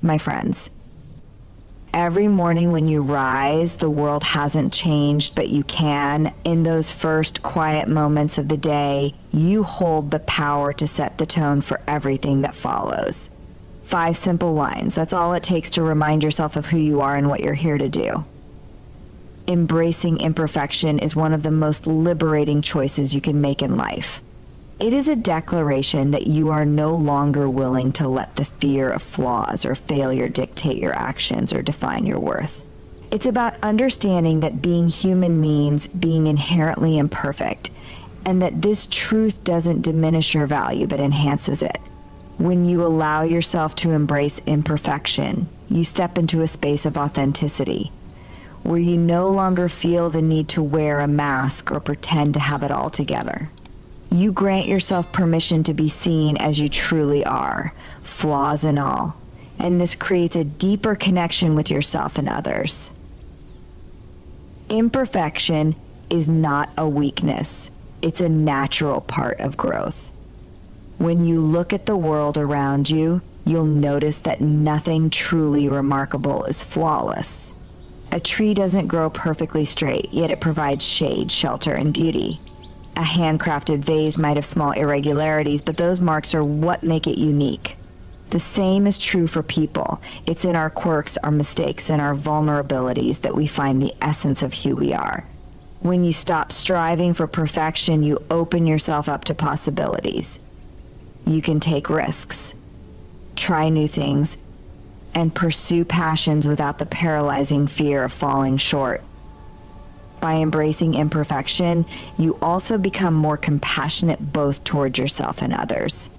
My friends, every morning when you rise, the world hasn't changed, but you can. In those first quiet moments of the day, you hold the power to set the tone for everything that follows. 5 simple lines. That's all it takes to remind yourself of who you are and what you're here to do. Embracing imperfection is one of the most liberating choices you can make in life. It is a declaration that you are no longer willing to let the fear of flaws or failure dictate your actions or define your worth. It's about understanding that being human means being inherently imperfect, and that this truth doesn't diminish your value but enhances it. When you allow yourself to embrace imperfection, you step into a space of authenticity, where you no longer feel the need to wear a mask or pretend to have it all together. You grant yourself permission to be seen as you truly are, flaws and all, and this creates a deeper connection with yourself and others. Imperfection is not a weakness, it's a natural part of growth. When you look at the world around you, you'll notice that nothing truly remarkable is flawless. A tree doesn't grow perfectly straight, yet it provides shade, shelter, and beauty. A handcrafted vase might have small irregularities, but those marks are what make it unique. The same is true for people. It's in our quirks, our mistakes, and our vulnerabilities that we find the essence of who we are. When you stop striving for perfection, you open yourself up to possibilities. You can take risks, try new things, and pursue passions without the paralyzing fear of falling short. By embracing imperfection, you also become more compassionate both towards yourself and others.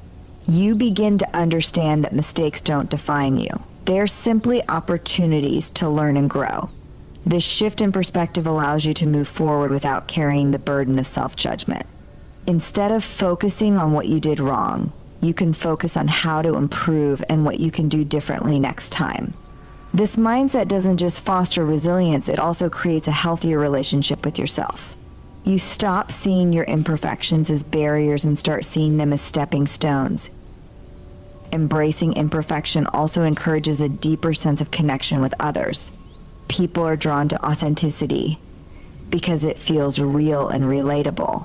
You begin to understand that mistakes don't define you. They're simply opportunities to learn and grow. This shift in perspective allows you to move forward without carrying the burden of self-judgment. Instead of focusing on what you did wrong, you can focus on how to improve and what you can do differently next time. This mindset doesn't just foster resilience, it also creates a healthier relationship with yourself. You stop seeing your imperfections as barriers and start seeing them as stepping stones. Embracing imperfection also encourages a deeper sense of connection with others. People are drawn to authenticity because it feels real and relatable.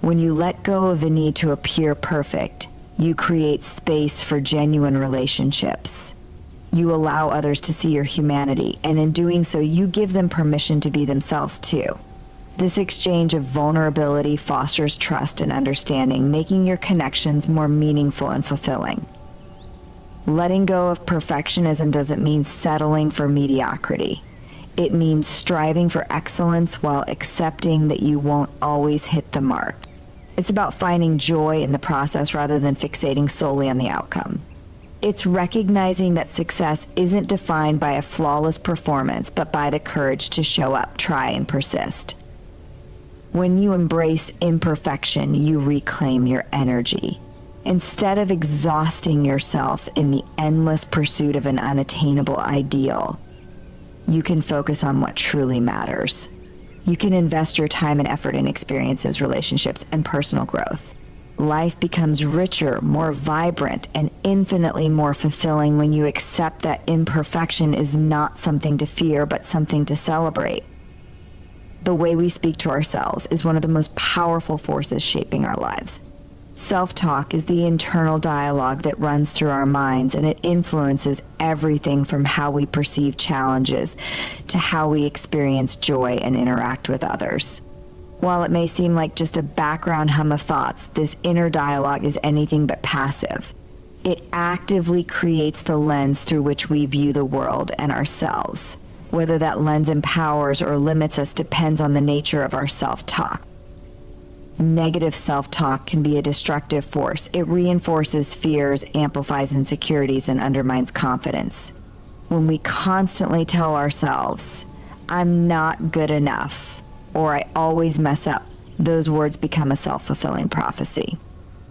When you let go of the need to appear perfect, you create space for genuine relationships. You allow others to see your humanity, and in doing so, you give them permission to be themselves too. This exchange of vulnerability fosters trust and understanding, making your connections more meaningful and fulfilling. Letting go of perfectionism doesn't mean settling for mediocrity. It means striving for excellence while accepting that you won't always hit the mark. It's about finding joy in the process rather than fixating solely on the outcome. It's recognizing that success isn't defined by a flawless performance, but by the courage to show up, try, and persist. When you embrace imperfection, you reclaim your energy. Instead of exhausting yourself in the endless pursuit of an unattainable ideal, you can focus on what truly matters. You can invest your time and effort in experiences, relationships, and personal growth. Life becomes richer, more vibrant, and infinitely more fulfilling when you accept that imperfection is not something to fear, but something to celebrate. The way we speak to ourselves is one of the most powerful forces shaping our lives. Self-talk is the internal dialogue that runs through our minds, and it influences everything from how we perceive challenges to how we experience joy and interact with others. While it may seem like just a background hum of thoughts, this inner dialogue is anything but passive. It actively creates the lens through which we view the world and ourselves. Whether that lens empowers or limits us depends on the nature of our self-talk. Negative self-talk can be a destructive force. It reinforces fears, amplifies insecurities, and undermines confidence. When we constantly tell ourselves, "I'm not good enough," or "I always mess up," those words become a self-fulfilling prophecy.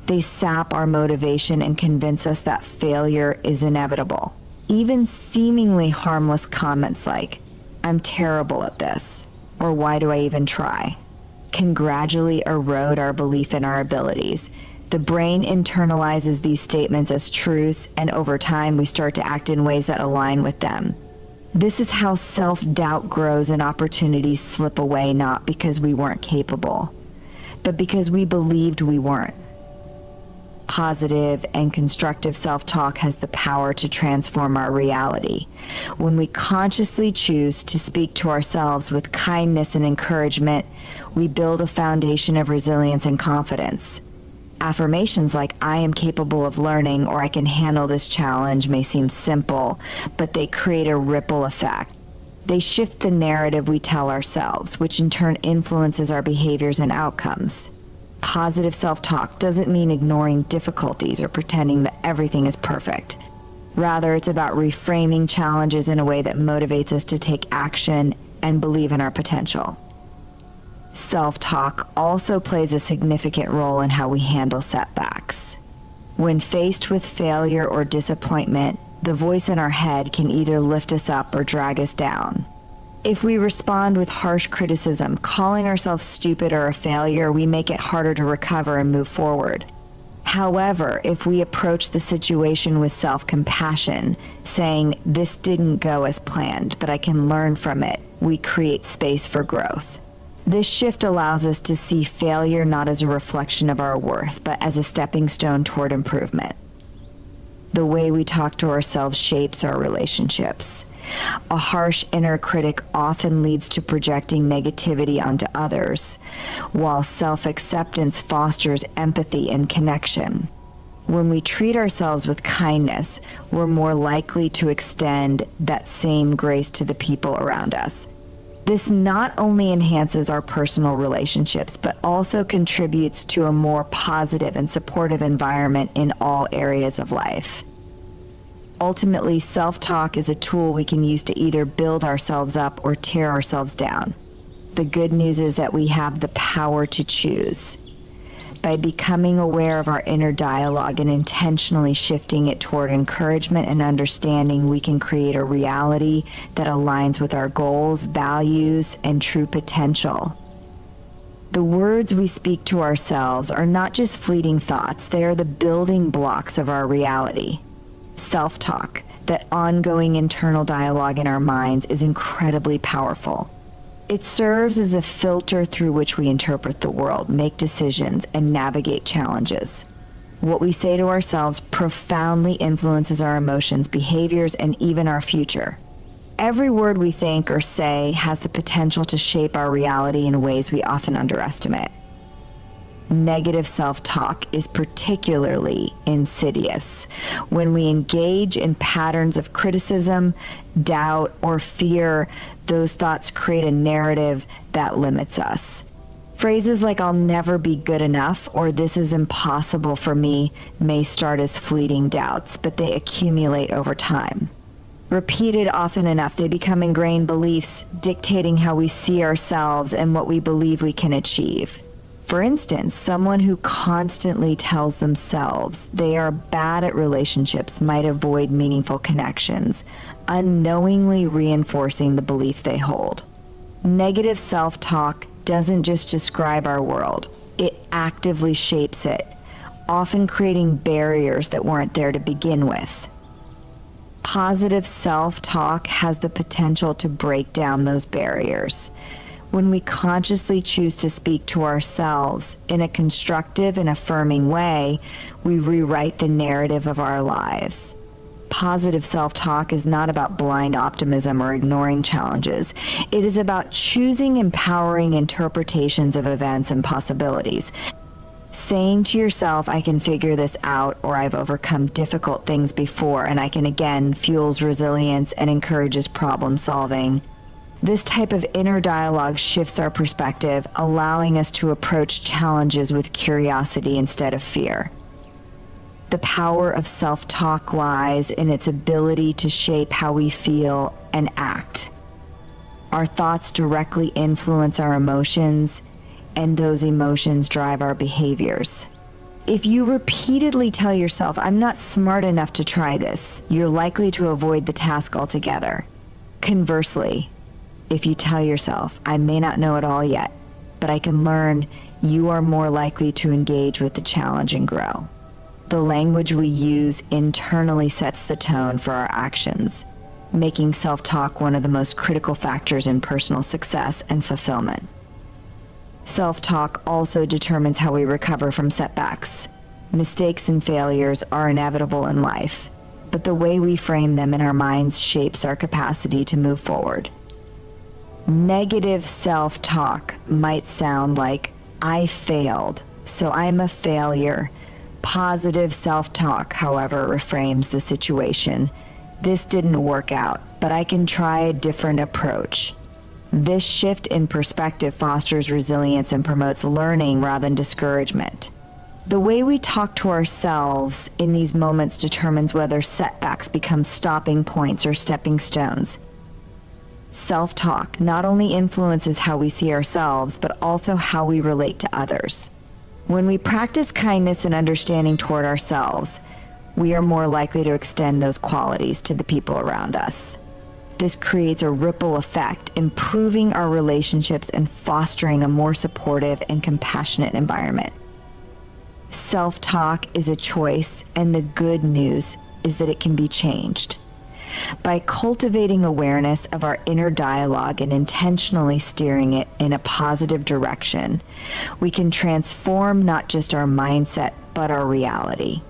They sap our motivation and convince us that failure is inevitable. Even seemingly harmless comments like, "I'm terrible at this," or "Why do I even try?" can gradually erode our belief in our abilities, The brain internalizes these statements as truths, and over time we start to act in ways that align with them. This is how self-doubt grows and opportunities slip away, not because we weren't capable, but because we believed we weren't. Positive and constructive self-talk has the power to transform our reality. When we consciously choose to speak to ourselves with kindness and encouragement, we build a foundation of resilience and confidence. Affirmations like "I am capable of learning" or "I can handle this challenge" may seem simple, but they create a ripple effect. They shift the narrative we tell ourselves, which in turn influences our behaviors and outcomes. Positive self-talk doesn't mean ignoring difficulties or pretending that everything is perfect. Rather, it's about reframing challenges in a way that motivates us to take action and believe in our potential. Self-talk also plays a significant role in how we handle setbacks. When faced with failure or disappointment, the voice in our head can either lift us up or drag us down. If we respond with harsh criticism, calling ourselves stupid or a failure, we make it harder to recover and move forward. However, if we approach the situation with self-compassion, saying, "This didn't go as planned, but I can learn from it," we create space for growth. This shift allows us to see failure not as a reflection of our worth, but as a stepping stone toward improvement. The way we talk to ourselves shapes our relationships. A harsh inner critic often leads to projecting negativity onto others, while self-acceptance fosters empathy and connection. When we treat ourselves with kindness, we're more likely to extend that same grace to the people around us. This not only enhances our personal relationships, but also contributes to a more positive and supportive environment in all areas of life. Ultimately, self-talk is a tool we can use to either build ourselves up or tear ourselves down. The good news is that we have the power to choose. By becoming aware of our inner dialogue and intentionally shifting it toward encouragement and understanding, we can create a reality that aligns with our goals, values, and true potential. The words we speak to ourselves are not just fleeting thoughts, they are the building blocks of our reality. Self-talk, that ongoing internal dialogue in our minds, is incredibly powerful. It serves as a filter through which we interpret the world, make decisions, and navigate challenges. What we say to ourselves profoundly influences our emotions, behaviors, and even our future. Every word we think or say has the potential to shape our reality in ways we often underestimate. Negative self-talk is particularly insidious. When we engage in patterns of criticism, doubt, or fear, those thoughts create a narrative that limits us. Phrases like "I'll never be good enough" or "this is impossible for me" may start as fleeting doubts, but they accumulate over time. Repeated often enough, they become ingrained beliefs, dictating how we see ourselves and what we believe we can achieve. For instance, someone who constantly tells themselves they are bad at relationships might avoid meaningful connections, unknowingly reinforcing the belief they hold. Negative self-talk doesn't just describe our world, it actively shapes it, often creating barriers that weren't there to begin with. Positive self-talk has the potential to break down those barriers. When we consciously choose to speak to ourselves in a constructive and affirming way, we rewrite the narrative of our lives. Positive self-talk is not about blind optimism or ignoring challenges. It is about choosing empowering interpretations of events and possibilities. Saying to yourself, "I can figure this out," or "I've overcome difficult things before and I can again," fuels resilience and encourages problem solving. This type of inner dialogue shifts our perspective, allowing us to approach challenges with curiosity instead of fear. The power of self-talk lies in its ability to shape how we feel and act. Our thoughts directly influence our emotions, and those emotions drive our behaviors. If you repeatedly tell yourself, "I'm not smart enough to try this," you're likely to avoid the task altogether. Conversely, if you tell yourself, "I may not know it all yet, but I can learn you are more likely to engage with the challenge and grow. The language we use internally sets the tone for our actions, making self-talk one of the most critical factors in personal success and fulfillment. Self-talk also determines how we recover from setbacks. Mistakes and failures are inevitable in life, but the way we frame them in our minds shapes our capacity to move forward. Negative self-talk might sound like, I failed, so I'm a failure. Positive self-talk, however, reframes the situation. This didn't work out, but I can try a different approach. This shift in perspective fosters resilience and promotes learning rather than discouragement. The way we talk to ourselves in these moments determines whether setbacks become stopping points or stepping stones. Self-talk not only influences how we see ourselves, but also how we relate to others. When we practice kindness and understanding toward ourselves, we are more likely to extend those qualities to the people around us. This creates a ripple effect, improving our relationships and fostering a more supportive and compassionate environment. Self-talk is a choice, and the good news is that it can be changed. By cultivating awareness of our inner dialogue and intentionally steering it in a positive direction, we can transform not just our mindset, but our reality.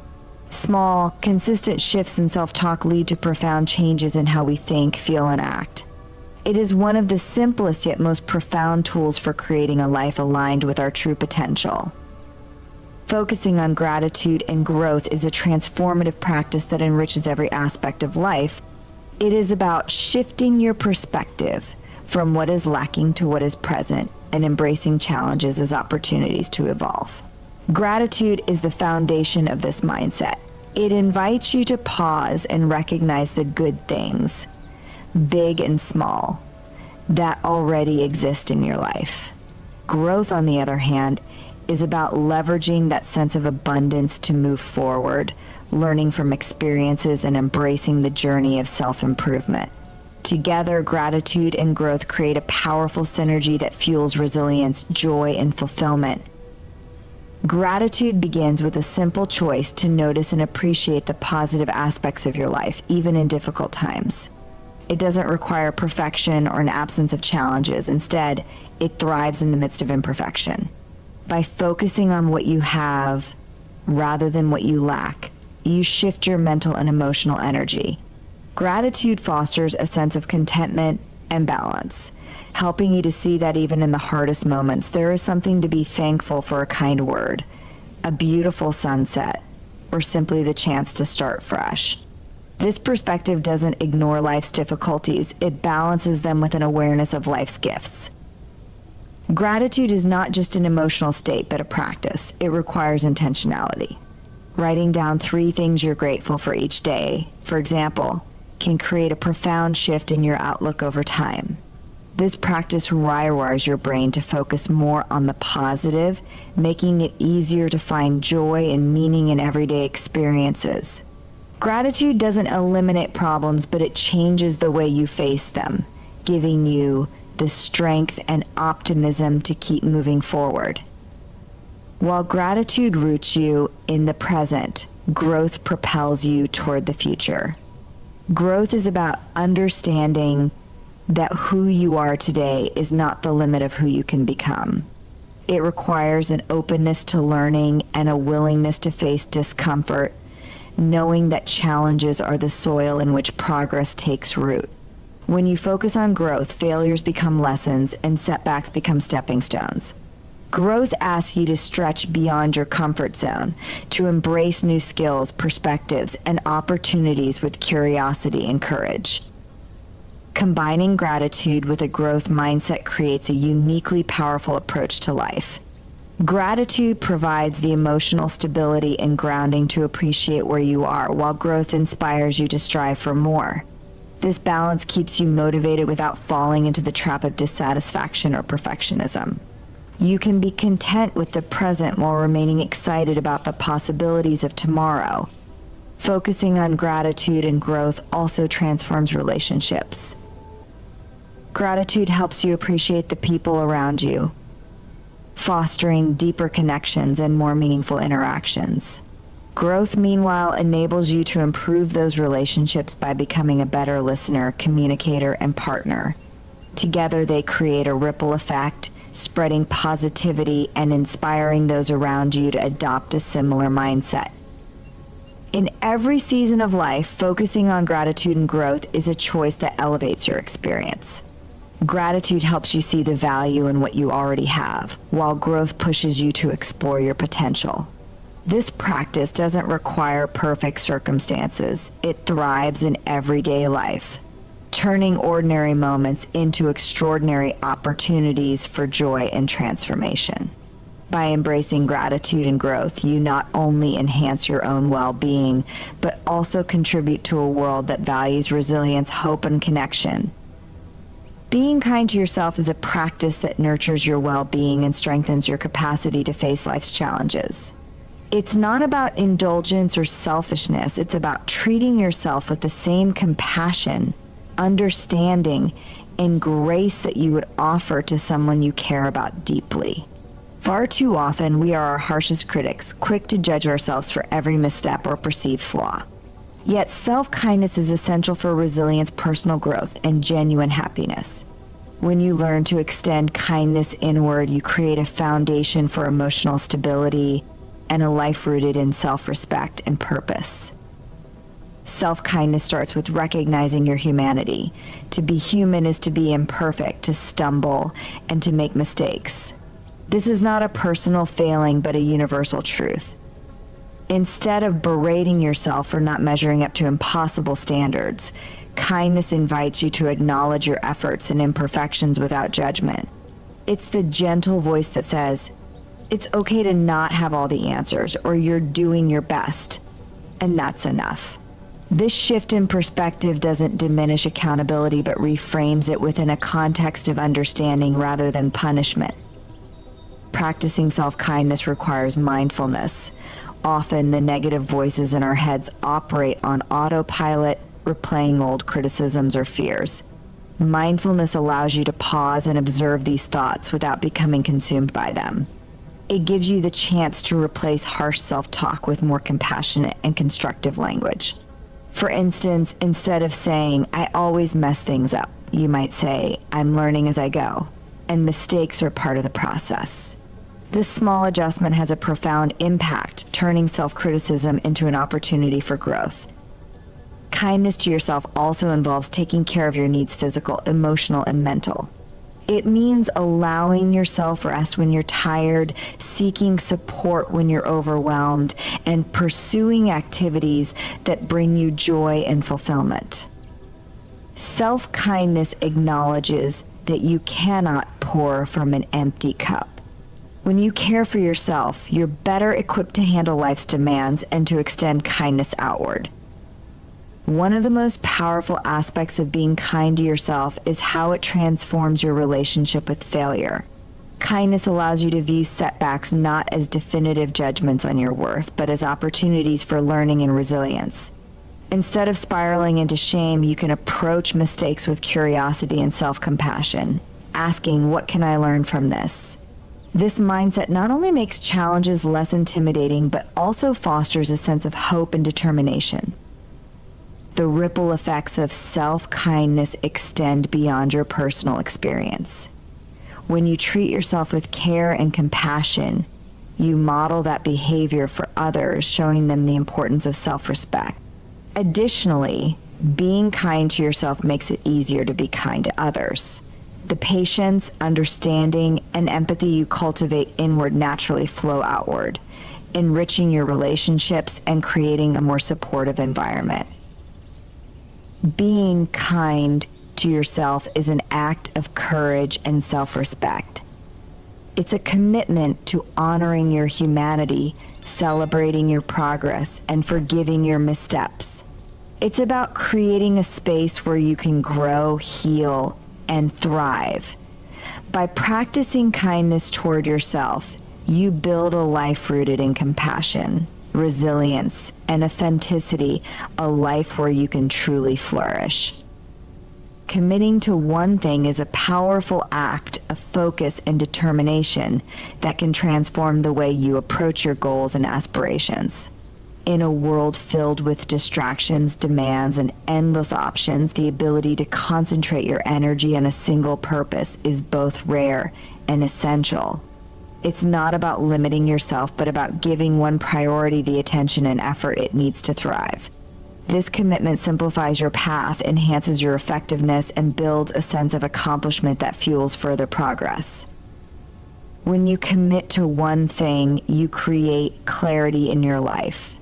Small, consistent shifts in self-talk lead to profound changes in how we think, feel, and act. It is one of the simplest yet most profound tools for creating a life aligned with our true potential. Focusing on gratitude and growth is a transformative practice that enriches every aspect of life. It is about shifting your perspective from what is lacking to what is present and embracing challenges as opportunities to evolve. Gratitude is the foundation of this mindset. It invites you to pause and recognize the good things, big and small, that already exist in your life. Growth, on the other hand, is about leveraging that sense of abundance to move forward, learning from experiences and embracing the journey of self-improvement. Together, gratitude and growth create a powerful synergy that fuels resilience, joy, and fulfillment. Gratitude begins with a simple choice to notice and appreciate the positive aspects of your life, even in difficult times. It doesn't require perfection or an absence of challenges. Instead, it thrives in the midst of imperfection. By focusing on what you have rather than what you lack, you shift your mental and emotional energy. Gratitude fosters a sense of contentment and balance, helping you to see that even in the hardest moments, there is something to be thankful for: a kind word, a beautiful sunset, or simply the chance to start fresh. This perspective doesn't ignore life's difficulties, it balances them with an awareness of life's gifts. Gratitude is not just an emotional state, but a practice. It requires intentionality. Writing down 3 things you're grateful for each day, for example, can create a profound shift in your outlook over time. This practice rewires your brain to focus more on the positive, making it easier to find joy and meaning in everyday experiences. Gratitude doesn't eliminate problems, but it changes the way you face them, giving you the strength and optimism to keep moving forward. While gratitude roots you in the present, growth propels you toward the future. Growth is about understanding that who you are today is not the limit of who you can become. It requires an openness to learning and a willingness to face discomfort, knowing that challenges are the soil in which progress takes root. When you focus on growth, failures become lessons and setbacks become stepping stones. Growth asks you to stretch beyond your comfort zone, to embrace new skills, perspectives, and opportunities with curiosity and courage. Combining gratitude with a growth mindset creates a uniquely powerful approach to life. Gratitude provides the emotional stability and grounding to appreciate where you are, while growth inspires you to strive for more. This balance keeps you motivated without falling into the trap of dissatisfaction or perfectionism. You can be content with the present while remaining excited about the possibilities of tomorrow. Focusing on gratitude and growth also transforms relationships. Gratitude helps you appreciate the people around you. fostering deeper connections and more meaningful interactions. Growth, meanwhile, enables you to improve those relationships by becoming a better listener, communicator, and partner. Together, they create a ripple effect, spreading positivity and inspiring those around you to adopt a similar mindset. In every season of life, focusing on gratitude and growth is a choice that elevates your experience. Gratitude helps you see the value in what you already have, while growth pushes you to explore your potential. This practice doesn't require perfect circumstances. It thrives in everyday life, turning ordinary moments into extraordinary opportunities for joy and transformation. By embracing gratitude and growth, you not only enhance your own well-being, but also contribute to a world that values resilience, hope, and connection. Being kind to yourself is a practice that nurtures your well-being and strengthens your capacity to face life's challenges. It's not about indulgence or selfishness. It's about treating yourself with the same compassion, understanding, and grace that you would offer to someone you care about deeply. Far too often, we are our harshest critics, quick to judge ourselves for every misstep or perceived flaw. Yet self-kindness is essential for resilience, personal growth, and genuine happiness. When you learn to extend kindness inward, you create a foundation for emotional stability and a life rooted in self-respect and purpose. Self-kindness starts with recognizing your humanity. To be human is to be imperfect, to stumble, and to make mistakes. This is not a personal failing, but a universal truth. Instead of berating yourself for not measuring up to impossible standards, kindness invites you to acknowledge your efforts and imperfections without judgment. It's the gentle voice that says, it's okay to not have all the answers, or you're doing your best, and that's enough. This shift in perspective doesn't diminish accountability, but reframes it within a context of understanding rather than punishment. Practicing self-kindness requires mindfulness. Often, the negative voices in our heads operate on autopilot, replaying old criticisms or fears. Mindfulness allows you to pause and observe these thoughts without becoming consumed by them. It gives you the chance to replace harsh self-talk with more compassionate and constructive language. For instance, instead of saying, I always mess things up, you might say, I'm learning as I go, and mistakes are part of the process. This small adjustment has a profound impact, turning self-criticism into an opportunity for growth. Kindness to yourself also involves taking care of your needs, physical, emotional, and mental. It means allowing yourself rest when you're tired, seeking support when you're overwhelmed, and pursuing activities that bring you joy and fulfillment. Self-kindness acknowledges that you cannot pour from an empty cup. When you care for yourself, you're better equipped to handle life's demands and to extend kindness outward. One of the most powerful aspects of being kind to yourself is how it transforms your relationship with failure. Kindness allows you to view setbacks not as definitive judgments on your worth, but as opportunities for learning and resilience. Instead of spiraling into shame, you can approach mistakes with curiosity and self-compassion, asking, what can I learn from this? This mindset not only makes challenges less intimidating, but also fosters a sense of hope and determination. The ripple effects of self-kindness extend beyond your personal experience. When you treat yourself with care and compassion, you model that behavior for others, showing them the importance of self-respect. Additionally, being kind to yourself makes it easier to be kind to others. The patience, understanding, and empathy you cultivate inward naturally flow outward, enriching your relationships and creating a more supportive environment. Being kind to yourself is an act of courage and self-respect. It's a commitment to honoring your humanity, celebrating your progress, and forgiving your missteps. It's about creating a space where you can grow, heal, and thrive. By practicing kindness toward yourself, you build a life rooted in compassion, resilience, and authenticity, a life where you can truly flourish. Committing to one thing is a powerful act of focus and determination that can transform the way you approach your goals and aspirations. In a world filled with distractions, demands, and endless options, the ability to concentrate your energy on a single purpose is both rare and essential. It's not about limiting yourself, but about giving one priority the attention and effort it needs to thrive. This commitment simplifies your path, enhances your effectiveness, and builds a sense of accomplishment that fuels further progress. When you commit to one thing, you create clarity in your life.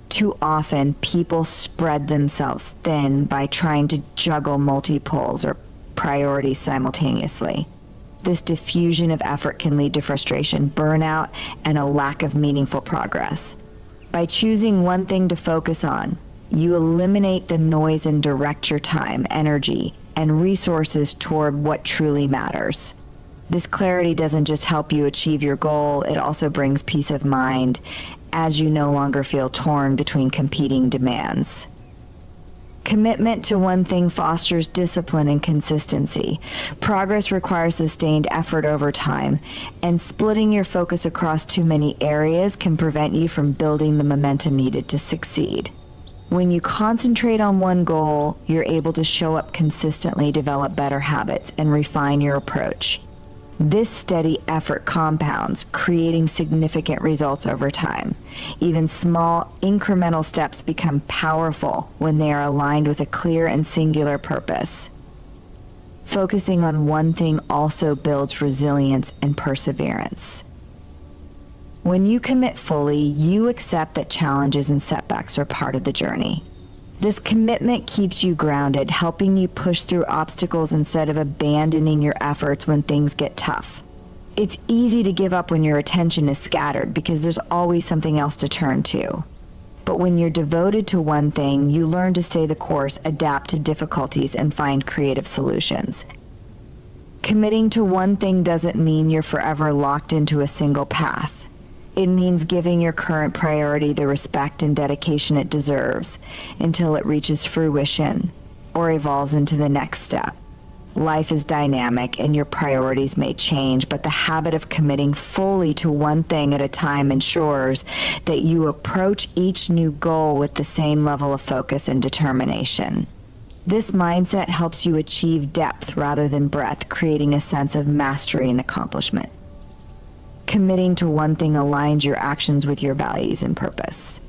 Too often, people spread themselves thin by trying to juggle multi-poles or priorities simultaneously. This diffusion of effort can lead to frustration, burnout, and a lack of meaningful progress. By choosing one thing to focus on, you eliminate the noise and direct your time, energy, and resources toward what truly matters. This clarity doesn't just help you achieve your goal, it also brings peace of mind as you no longer feel torn between competing demands. Commitment to one thing fosters discipline and consistency. Progress requires sustained effort over time, and splitting your focus across too many areas can prevent you from building the momentum needed to succeed. When you concentrate on one goal, you're able to show up consistently, develop better habits, and refine your approach. This steady effort compounds, creating significant results over time. Even small, incremental steps become powerful when they are aligned with a clear and singular purpose. Focusing on one thing also builds resilience and perseverance. When you commit fully, you accept that challenges and setbacks are part of the journey. This commitment keeps you grounded, helping you push through obstacles instead of abandoning your efforts when things get tough. It's easy to give up when your attention is scattered because there's always something else to turn to. But when you're devoted to one thing, you learn to stay the course, adapt to difficulties, and find creative solutions. Committing to one thing doesn't mean you're forever locked into a single path. It means giving your current priority the respect and dedication it deserves until it reaches fruition or evolves into the next step. Life is dynamic and your priorities may change, but the habit of committing fully to one thing at a time ensures that you approach each new goal with the same level of focus and determination. This mindset helps you achieve depth rather than breadth, creating a sense of mastery and accomplishment. Committing to one thing aligns your actions with your values and purpose.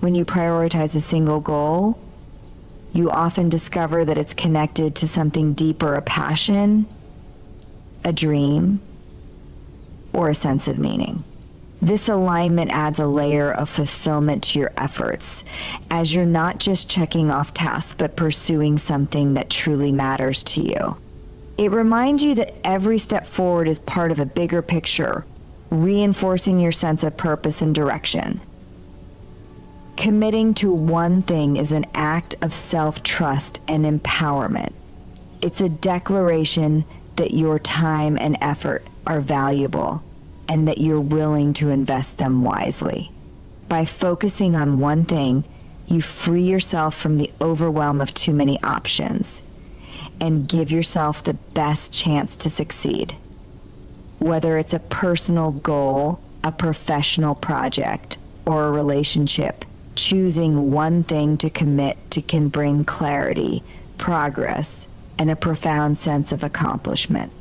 When you prioritize a single goal, you often discover that it's connected to something deeper, a passion, a dream, or a sense of meaning. This alignment adds a layer of fulfillment to your efforts, as you're not just checking off tasks, but pursuing something that truly matters to you. It reminds you that every step forward is part of a bigger picture, reinforcing your sense of purpose and direction. Committing to one thing is an act of self-trust and empowerment. It's a declaration that your time and effort are valuable and that you're willing to invest them wisely. By focusing on one thing, you free yourself from the overwhelm of too many options and give yourself the best chance to succeed. Whether it's a personal goal, a professional project, or a relationship, choosing one thing to commit to can bring clarity, progress, and a profound sense of accomplishment.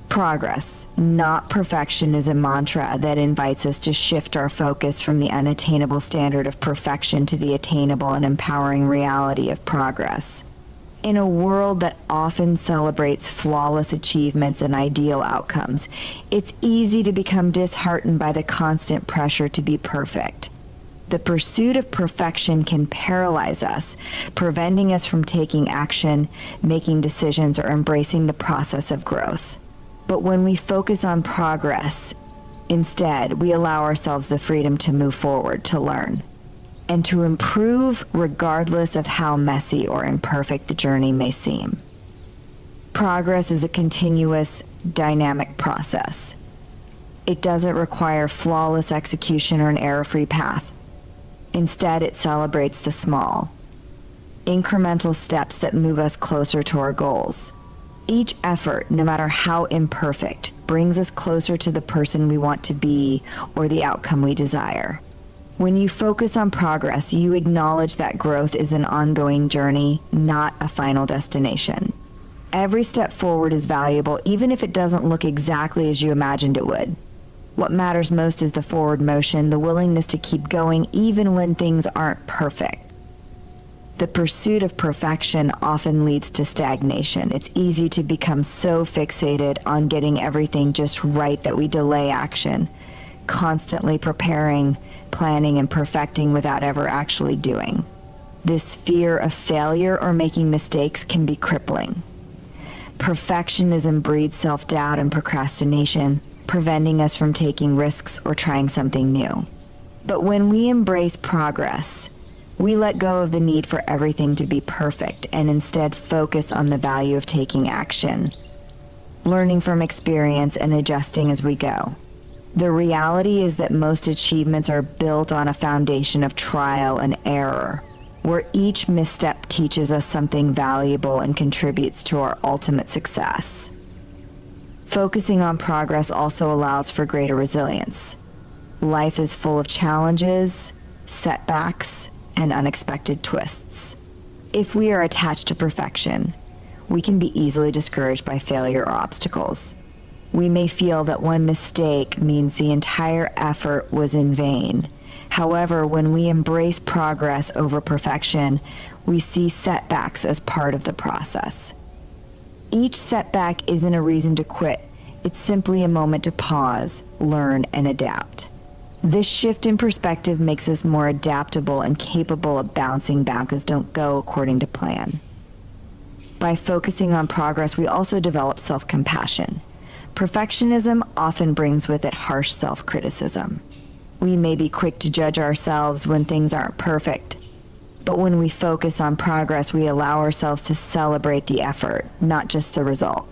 Progress, not perfection, is a mantra that invites us to shift our focus from the unattainable standard of perfection to the attainable and empowering reality of progress. In a world that often celebrates flawless achievements and ideal outcomes, it's easy to become disheartened by the constant pressure to be perfect. The pursuit of perfection can paralyze us, preventing us from taking action, making decisions, or embracing the process of growth. But when we focus on progress, instead, we allow ourselves the freedom to move forward, to learn, and to improve regardless of how messy or imperfect the journey may seem. Progress is a continuous, dynamic process. It doesn't require flawless execution or an error-free path. Instead, it celebrates the small, incremental steps that move us closer to our goals. Each effort, no matter how imperfect, brings us closer to the person we want to be or the outcome we desire. When you focus on progress, you acknowledge that growth is an ongoing journey, not a final destination. Every step forward is valuable, even if it doesn't look exactly as you imagined it would. What matters most is the forward motion, the willingness to keep going even when things aren't perfect. The pursuit of perfection often leads to stagnation. It's easy to become so fixated on getting everything just right that we delay action, constantly preparing, planning, and perfecting without ever actually doing. This fear of failure or making mistakes can be crippling. Perfectionism breeds self-doubt and procrastination, preventing us from taking risks or trying something new. But when we embrace progress, we let go of the need for everything to be perfect and instead focus on the value of taking action, learning from experience and adjusting as we go. The reality is that most achievements are built on a foundation of trial and error, where each misstep teaches us something valuable and contributes to our ultimate success. Focusing on progress also allows for greater resilience. Life is full of challenges, setbacks, and unexpected twists. If we are attached to perfection, we can be easily discouraged by failure or obstacles. We may feel that one mistake means the entire effort was in vain. However, when we embrace progress over perfection, we see setbacks as part of the process. Each setback isn't a reason to quit. It's simply a moment to pause, learn, and adapt. This shift in perspective makes us more adaptable and capable of bouncing back as don't go according to plan. By focusing on progress, we also develop self-compassion. Perfectionism often brings with it harsh self-criticism. We may be quick to judge ourselves when things aren't perfect, but when we focus on progress, we allow ourselves to celebrate the effort, not just the result.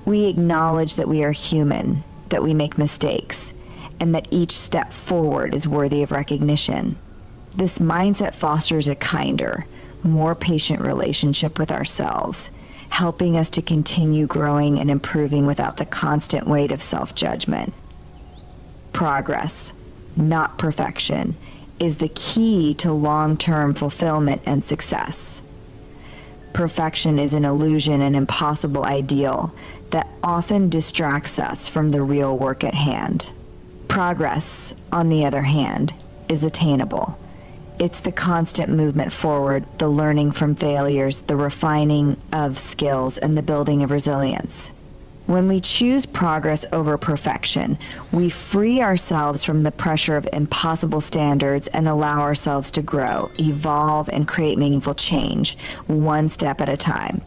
We acknowledge that we are human, that we make mistakes, and that each step forward is worthy of recognition. This mindset fosters a kinder, more patient relationship with ourselves, helping us to continue growing and improving without the constant weight of self-judgment. Progress, not perfection, is the key to long-term fulfillment and success. Perfection is an illusion, an impossible ideal that often distracts us from the real work at hand. Progress, on the other hand, is attainable. It's the constant movement forward, the learning from failures, the refining of skills, and the building of resilience. When we choose progress over perfection, we free ourselves from the pressure of impossible standards and allow ourselves to grow, evolve, and create meaningful change, one step at a time.